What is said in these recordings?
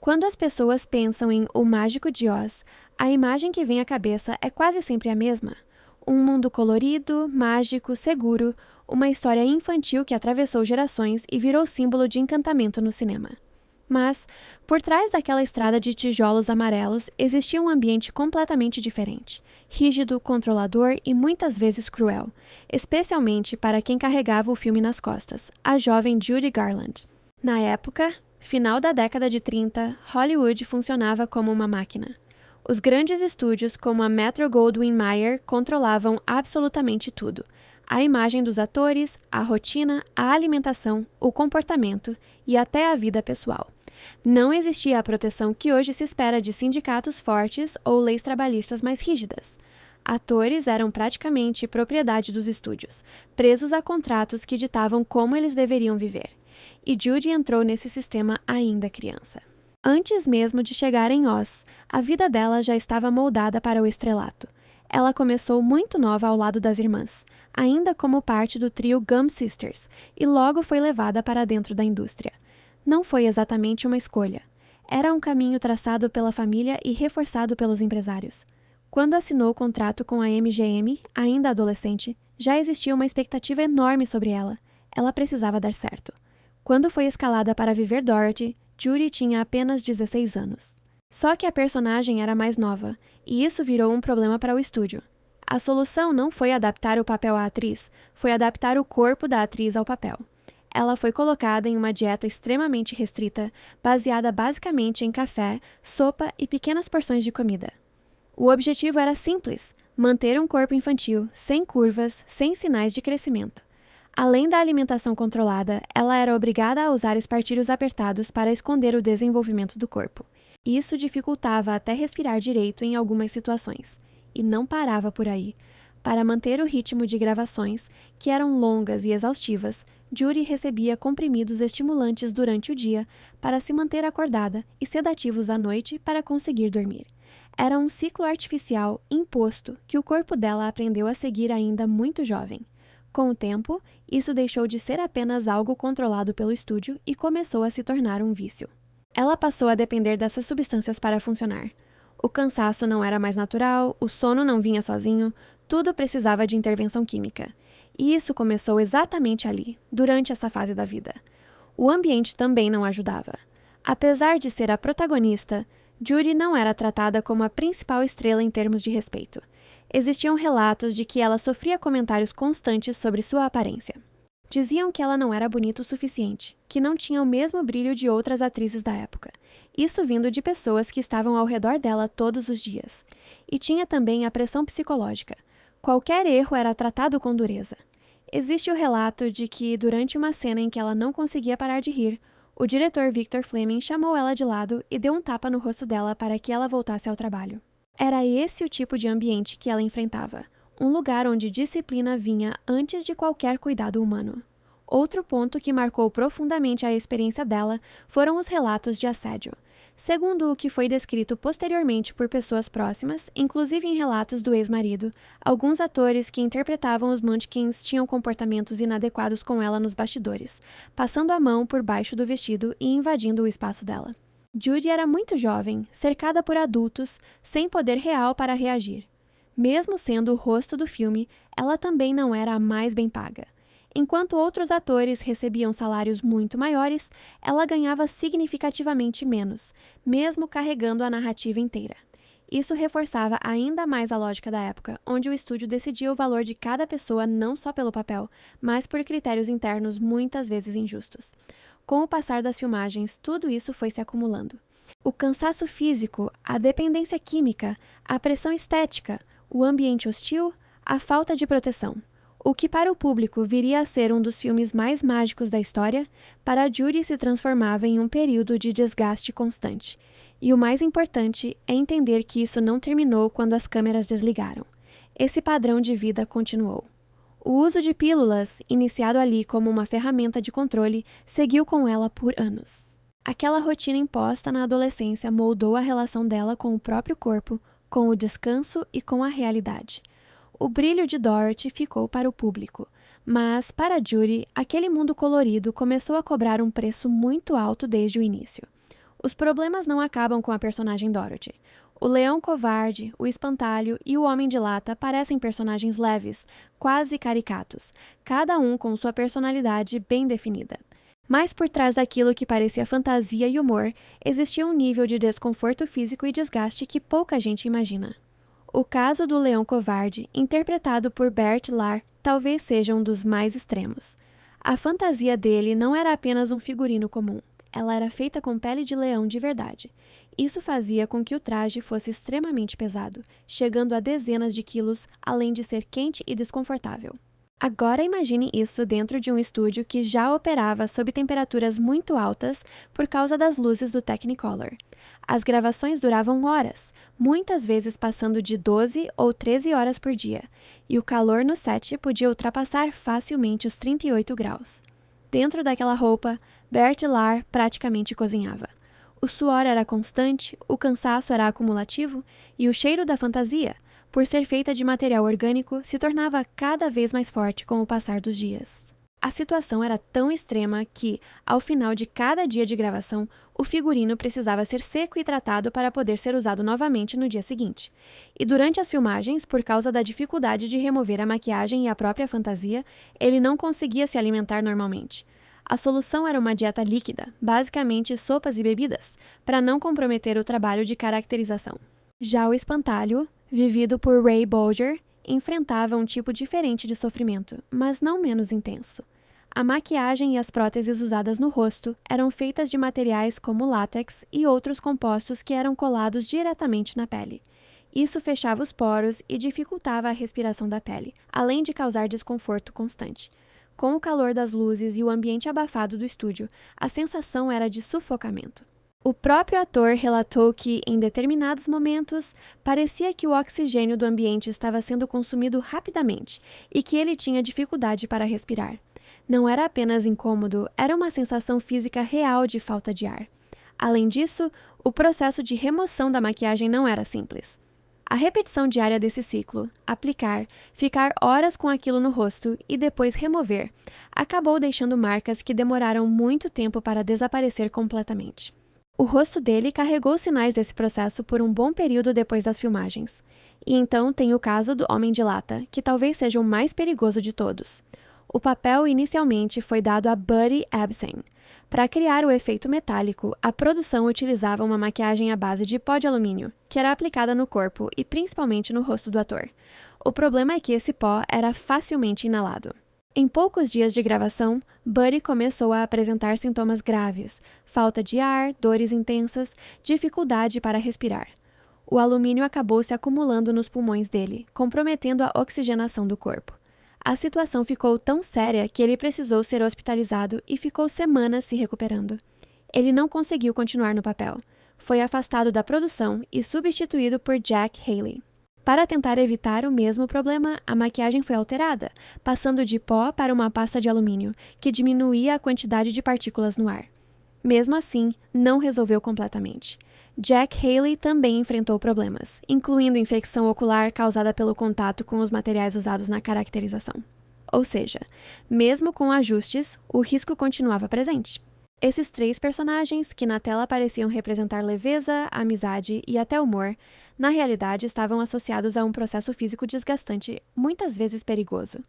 Quando as pessoas pensam em O Mágico de Oz, a imagem que vem à cabeça é quase sempre a mesma. Um mundo colorido, mágico, seguro, uma história infantil que atravessou gerações e virou símbolo de encantamento no cinema. Mas, por trás daquela estrada de tijolos amarelos, existia um ambiente completamente diferente, rígido, controlador e muitas vezes cruel, especialmente para quem carregava o filme nas costas, a jovem Judy Garland. Na época, final da década de 30, Hollywood funcionava como uma máquina. Os grandes estúdios, como a Metro-Goldwyn-Mayer, controlavam absolutamente tudo. A imagem dos atores, a rotina, a alimentação, o comportamento e até a vida pessoal. Não existia a proteção que hoje se espera de sindicatos fortes ou leis trabalhistas mais rígidas. Atores eram praticamente propriedade dos estúdios, presos a contratos que ditavam como eles deveriam viver. E Judy entrou nesse sistema ainda criança. Antes mesmo de chegar em Oz, a vida dela já estava moldada para o estrelato. Ela começou muito nova ao lado das irmãs, ainda como parte do trio Gum Sisters, e logo foi levada para dentro da indústria. Não foi exatamente uma escolha. Era um caminho traçado pela família e reforçado pelos empresários. Quando assinou o contrato com a MGM, ainda adolescente, já existia uma expectativa enorme sobre ela. Ela precisava dar certo. Quando foi escalada para viver Dorothy, Judy tinha apenas 16 anos. Só que a personagem era mais nova, e isso virou um problema para o estúdio. A solução não foi adaptar o papel à atriz, foi adaptar o corpo da atriz ao papel. Ela foi colocada em uma dieta extremamente restrita, baseada basicamente em café, sopa e pequenas porções de comida. O objetivo era simples: manter um corpo infantil, sem curvas, sem sinais de crescimento. Além da alimentação controlada, ela era obrigada a usar espartilhos apertados para esconder o desenvolvimento do corpo. Isso dificultava até respirar direito em algumas situações. E não parava por aí. Para manter o ritmo de gravações, que eram longas e exaustivas, Judy recebia comprimidos estimulantes durante o dia para se manter acordada e sedativos à noite para conseguir dormir. Era um ciclo artificial imposto que o corpo dela aprendeu a seguir ainda muito jovem. Com o tempo, isso deixou de ser apenas algo controlado pelo estúdio e começou a se tornar um vício. Ela passou a depender dessas substâncias para funcionar. O cansaço não era mais natural, o sono não vinha sozinho, tudo precisava de intervenção química. E isso começou exatamente ali, durante essa fase da vida. O ambiente também não ajudava. Apesar de ser a protagonista, Judy não era tratada como a principal estrela em termos de respeito. Existiam relatos de que ela sofria comentários constantes sobre sua aparência. Diziam que ela não era bonita o suficiente, que não tinha o mesmo brilho de outras atrizes da época. Isso vindo de pessoas que estavam ao redor dela todos os dias. E tinha também a pressão psicológica. Qualquer erro era tratado com dureza. Existe o relato de que, durante uma cena em que ela não conseguia parar de rir, o diretor Victor Fleming chamou ela de lado e deu um tapa no rosto dela para que ela voltasse ao trabalho. Era esse o tipo de ambiente que ela enfrentava, um lugar onde disciplina vinha antes de qualquer cuidado humano. Outro ponto que marcou profundamente a experiência dela foram os relatos de assédio. Segundo o que foi descrito posteriormente por pessoas próximas, inclusive em relatos do ex-marido, alguns atores que interpretavam os Munchkins tinham comportamentos inadequados com ela nos bastidores, passando a mão por baixo do vestido e invadindo o espaço dela. Judy era muito jovem, cercada por adultos, sem poder real para reagir. Mesmo sendo o rosto do filme, ela também não era a mais bem paga. Enquanto outros atores recebiam salários muito maiores, ela ganhava significativamente menos, mesmo carregando a narrativa inteira. Isso reforçava ainda mais a lógica da época, onde o estúdio decidia o valor de cada pessoa não só pelo papel, mas por critérios internos muitas vezes injustos. Com o passar das filmagens, tudo isso foi se acumulando. O cansaço físico, a dependência química, a pressão estética, o ambiente hostil, a falta de proteção. O que para o público viria a ser um dos filmes mais mágicos da história, para Judy se transformava em um período de desgaste constante. E o mais importante é entender que isso não terminou quando as câmeras desligaram. Esse padrão de vida continuou. O uso de pílulas, iniciado ali como uma ferramenta de controle, seguiu com ela por anos. Aquela rotina imposta na adolescência moldou a relação dela com o próprio corpo, com o descanso e com a realidade. O brilho de Dorothy ficou para o público, mas, para Judy, aquele mundo colorido começou a cobrar um preço muito alto desde o início. Os problemas não acabam com a personagem Dorothy. O leão covarde, o espantalho e o homem de lata parecem personagens leves, quase caricatos, cada um com sua personalidade bem definida. Mas por trás daquilo que parecia fantasia e humor, existia um nível de desconforto físico e desgaste que pouca gente imagina. O caso do leão covarde, interpretado por Bert Lahr, talvez seja um dos mais extremos. A fantasia dele não era apenas um figurino comum, ela era feita com pele de leão de verdade. Isso fazia com que o traje fosse extremamente pesado, chegando a dezenas de quilos, além de ser quente e desconfortável. Agora imagine isso dentro de um estúdio que já operava sob temperaturas muito altas por causa das luzes do Technicolor. As gravações duravam horas, muitas vezes passando de 12 ou 13 horas por dia, e o calor no set podia ultrapassar facilmente os 38 graus. Dentro daquela roupa, Bert Lahr praticamente cozinhava. O suor era constante, o cansaço era acumulativo e o cheiro da fantasia, por ser feita de material orgânico, se tornava cada vez mais forte com o passar dos dias. A situação era tão extrema que, ao final de cada dia de gravação, o figurino precisava ser seco e tratado para poder ser usado novamente no dia seguinte. E durante as filmagens, por causa da dificuldade de remover a maquiagem e a própria fantasia, ele não conseguia se alimentar normalmente. A solução era uma dieta líquida, basicamente sopas e bebidas, para não comprometer o trabalho de caracterização. Já o espantalho, vivido por Ray Bolger, enfrentava um tipo diferente de sofrimento, mas não menos intenso. A maquiagem e as próteses usadas no rosto eram feitas de materiais como látex e outros compostos que eram colados diretamente na pele. Isso fechava os poros e dificultava a respiração da pele, além de causar desconforto constante. Com o calor das luzes e o ambiente abafado do estúdio, a sensação era de sufocamento. O próprio ator relatou que, em determinados momentos, parecia que o oxigênio do ambiente estava sendo consumido rapidamente e que ele tinha dificuldade para respirar. Não era apenas incômodo, era uma sensação física real de falta de ar. Além disso, o processo de remoção da maquiagem não era simples. A repetição diária desse ciclo, aplicar, ficar horas com aquilo no rosto e depois remover, acabou deixando marcas que demoraram muito tempo para desaparecer completamente. O rosto dele carregou sinais desse processo por um bom período depois das filmagens. E então tem o caso do Homem de Lata, que talvez seja o mais perigoso de todos. O papel inicialmente foi dado a Buddy Ebsen. Para criar o efeito metálico, a produção utilizava uma maquiagem à base de pó de alumínio, que era aplicada no corpo e principalmente no rosto do ator. O problema é que esse pó era facilmente inalado. Em poucos dias de gravação, Buddy começou a apresentar sintomas graves, falta de ar, dores intensas, dificuldade para respirar. O alumínio acabou se acumulando nos pulmões dele, comprometendo a oxigenação do corpo. A situação ficou tão séria que ele precisou ser hospitalizado e ficou semanas se recuperando. Ele não conseguiu continuar no papel. Foi afastado da produção e substituído por Jack Haley. Para tentar evitar o mesmo problema, a maquiagem foi alterada, passando de pó para uma pasta de alumínio, que diminuía a quantidade de partículas no ar. Mesmo assim, não resolveu completamente. Jack Haley também enfrentou problemas, incluindo infecção ocular causada pelo contato com os materiais usados na caracterização. Ou seja, mesmo com ajustes, o risco continuava presente. Esses três personagens, que na tela pareciam representar leveza, amizade e até humor, na realidade estavam associados a um processo físico desgastante, muitas vezes perigoso.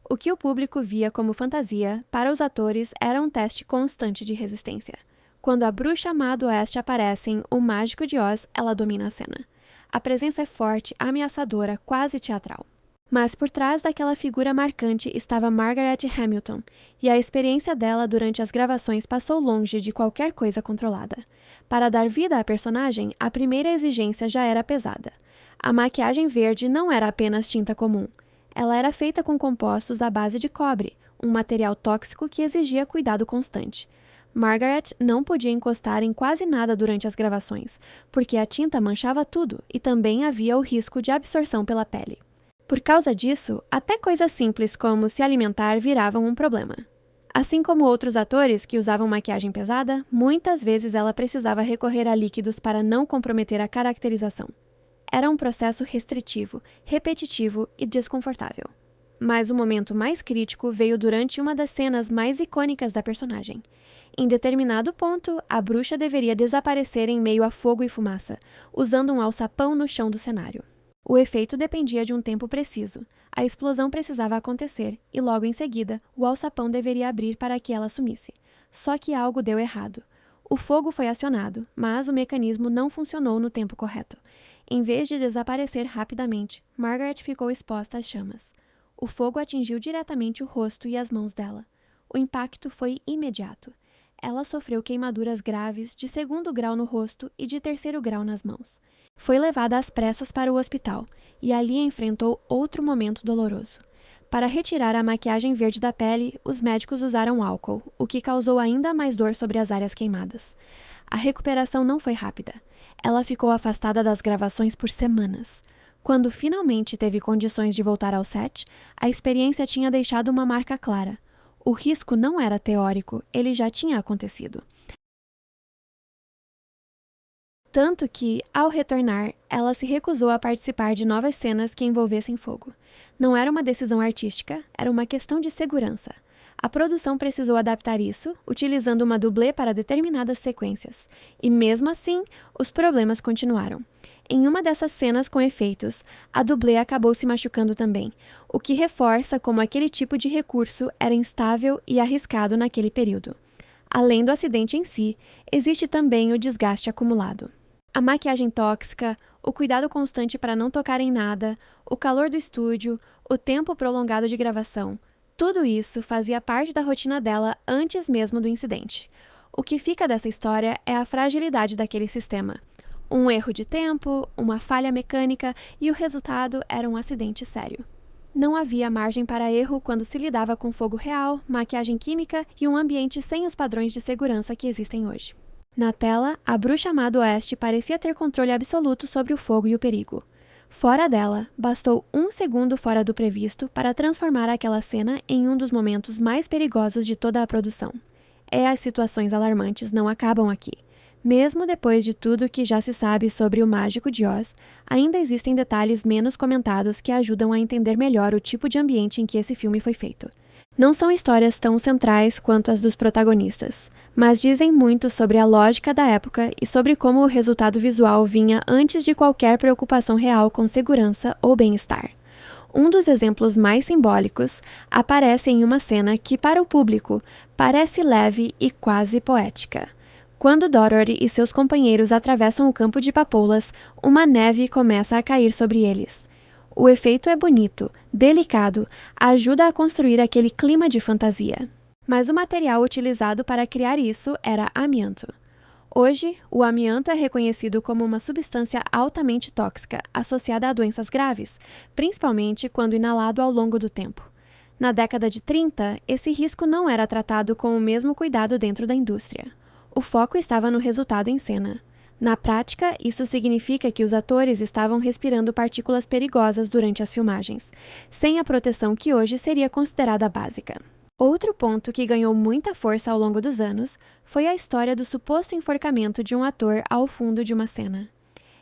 O que o público via como fantasia, para os atores era um teste constante de resistência. Quando a bruxa má do oeste aparece em O Mágico de Oz, ela domina a cena. A presença é forte, ameaçadora, quase teatral. Mas por trás daquela figura marcante estava Margaret Hamilton, e a experiência dela durante as gravações passou longe de qualquer coisa controlada. Para dar vida à personagem, a primeira exigência já era pesada. A maquiagem verde não era apenas tinta comum. Ela era feita com compostos à base de cobre, um material tóxico que exigia cuidado constante. Margaret não podia encostar em quase nada durante as gravações, porque a tinta manchava tudo e também havia o risco de absorção pela pele. Por causa disso, até coisas simples como se alimentar viravam um problema. Assim como outros atores que usavam maquiagem pesada, muitas vezes ela precisava recorrer a líquidos para não comprometer a caracterização. Era um processo restritivo, repetitivo e desconfortável. Mas o momento mais crítico veio durante uma das cenas mais icônicas da personagem. Em determinado ponto, a bruxa deveria desaparecer em meio a fogo e fumaça, usando um alçapão no chão do cenário. O efeito dependia de um tempo preciso. A explosão precisava acontecer e, logo em seguida, o alçapão deveria abrir para que ela sumisse. Só que algo deu errado. O fogo foi acionado, mas o mecanismo não funcionou no tempo correto. Em vez de desaparecer rapidamente, Margaret ficou exposta às chamas. O fogo atingiu diretamente o rosto e as mãos dela. O impacto foi imediato. Ela sofreu queimaduras graves de 2º grau no rosto e de 3º grau nas mãos. Foi levada às pressas para o hospital e ali enfrentou outro momento doloroso. Para retirar a maquiagem verde da pele, os médicos usaram álcool, o que causou ainda mais dor sobre as áreas queimadas. A recuperação não foi rápida. Ela ficou afastada das gravações por semanas. Quando finalmente teve condições de voltar ao set, a experiência tinha deixado uma marca clara. O risco não era teórico, ele já tinha acontecido. Tanto que, ao retornar, ela se recusou a participar de novas cenas que envolvessem fogo. Não era uma decisão artística, era uma questão de segurança. A produção precisou adaptar isso, utilizando uma dublê para determinadas sequências. E mesmo assim, os problemas continuaram. Em uma dessas cenas com efeitos, a dublê acabou se machucando também, o que reforça como aquele tipo de recurso era instável e arriscado naquele período. Além do acidente em si, existe também o desgaste acumulado. A maquiagem tóxica, o cuidado constante para não tocar em nada, o calor do estúdio, o tempo prolongado de gravação, tudo isso fazia parte da rotina dela antes mesmo do incidente. O que fica dessa história é a fragilidade daquele sistema. Um erro de tempo, uma falha mecânica e o resultado era um acidente sério. Não havia margem para erro quando se lidava com fogo real, maquiagem química e um ambiente sem os padrões de segurança que existem hoje. Na tela, a bruxa má do oeste parecia ter controle absoluto sobre o fogo e o perigo. Fora dela, bastou 1 segundo fora do previsto para transformar aquela cena em um dos momentos mais perigosos de toda a produção. As situações alarmantes não acabam aqui. Mesmo depois de tudo que já se sabe sobre o Mágico de Oz, ainda existem detalhes menos comentados que ajudam a entender melhor o tipo de ambiente em que esse filme foi feito. Não são histórias tão centrais quanto as dos protagonistas, mas dizem muito sobre a lógica da época e sobre como o resultado visual vinha antes de qualquer preocupação real com segurança ou bem-estar. Um dos exemplos mais simbólicos aparece em uma cena que, para o público, parece leve e quase poética. Quando Dorothy e seus companheiros atravessam o campo de papoulas, uma neve começa a cair sobre eles. O efeito é bonito, delicado, ajuda a construir aquele clima de fantasia. Mas o material utilizado para criar isso era amianto. Hoje, o amianto é reconhecido como uma substância altamente tóxica, associada a doenças graves, principalmente quando inalado ao longo do tempo. Na década de 30, esse risco não era tratado com o mesmo cuidado dentro da indústria. O foco estava no resultado em cena. Na prática, isso significa que os atores estavam respirando partículas perigosas durante as filmagens, sem a proteção que hoje seria considerada básica. Outro ponto que ganhou muita força ao longo dos anos foi a história do suposto enforcamento de um ator ao fundo de uma cena.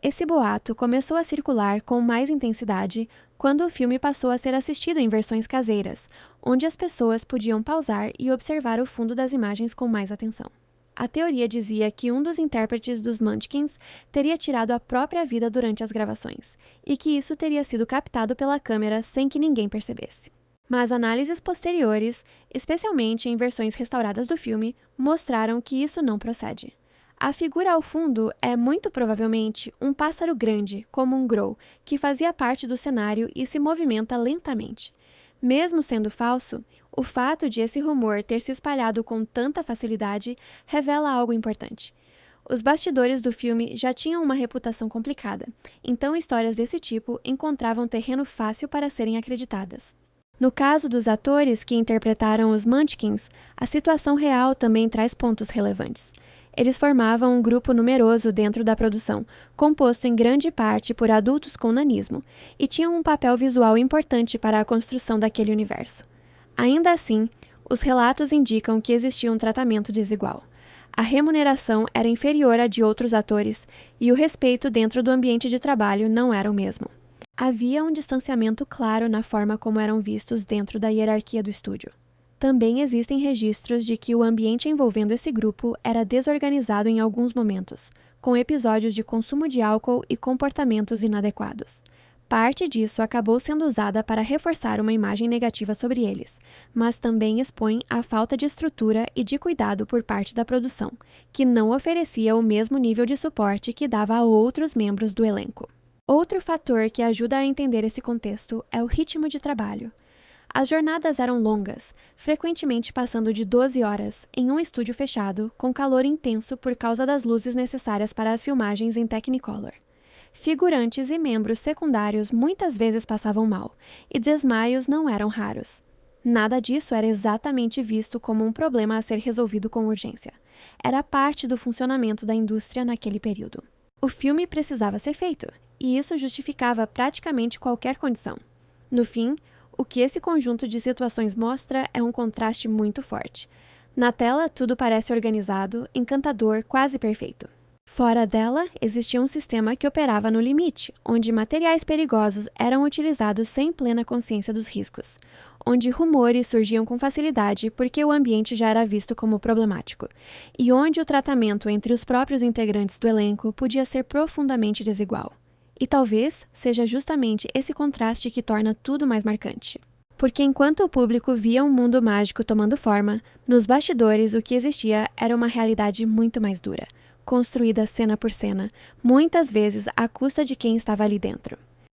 Esse boato começou a circular com mais intensidade quando o filme passou a ser assistido em versões caseiras, onde as pessoas podiam pausar e observar o fundo das imagens com mais atenção. A teoria dizia que um dos intérpretes dos Munchkins teria tirado a própria vida durante as gravações, e que isso teria sido captado pela câmera sem que ninguém percebesse. Mas análises posteriores, especialmente em versões restauradas do filme, mostraram que isso não procede. A figura ao fundo é muito provavelmente um pássaro grande, como um crow, que fazia parte do cenário e se movimenta lentamente. Mesmo sendo falso, o fato de esse rumor ter se espalhado com tanta facilidade revela algo importante. Os bastidores do filme já tinham uma reputação complicada, então histórias desse tipo encontravam terreno fácil para serem acreditadas. No caso dos atores que interpretaram os Munchkins, a situação real também traz pontos relevantes. Eles formavam um grupo numeroso dentro da produção, composto em grande parte por adultos com nanismo, e tinham um papel visual importante para a construção daquele universo. Ainda assim, os relatos indicam que existia um tratamento desigual. A remuneração era inferior à de outros atores e o respeito dentro do ambiente de trabalho não era o mesmo. Havia um distanciamento claro na forma como eram vistos dentro da hierarquia do estúdio. Também existem registros de que o ambiente envolvendo esse grupo era desorganizado em alguns momentos, com episódios de consumo de álcool e comportamentos inadequados. Parte disso acabou sendo usada para reforçar uma imagem negativa sobre eles, mas também expõe a falta de estrutura e de cuidado por parte da produção, que não oferecia o mesmo nível de suporte que dava a outros membros do elenco. Outro fator que ajuda a entender esse contexto é o ritmo de trabalho. As jornadas eram longas, frequentemente passando de 12 horas, em um estúdio fechado, com calor intenso por causa das luzes necessárias para as filmagens em Technicolor. Figurantes e membros secundários muitas vezes passavam mal, e desmaios não eram raros. Nada disso era exatamente visto como um problema a ser resolvido com urgência. Era parte do funcionamento da indústria naquele período. O filme precisava ser feito, e isso justificava praticamente qualquer condição. No fim, o que esse conjunto de situações mostra é um contraste muito forte. Na tela, tudo parece organizado, encantador, quase perfeito. Fora dela, existia um sistema que operava no limite, onde materiais perigosos eram utilizados sem plena consciência dos riscos, onde rumores surgiam com facilidade porque o ambiente já era visto como problemático, e onde o tratamento entre os próprios integrantes do elenco podia ser profundamente desigual. E talvez seja justamente esse contraste que torna tudo mais marcante. Porque enquanto o público via um mundo mágico tomando forma, nos bastidores o que existia era uma realidade muito mais dura, construída cena por cena, muitas vezes à custa de quem estava ali dentro.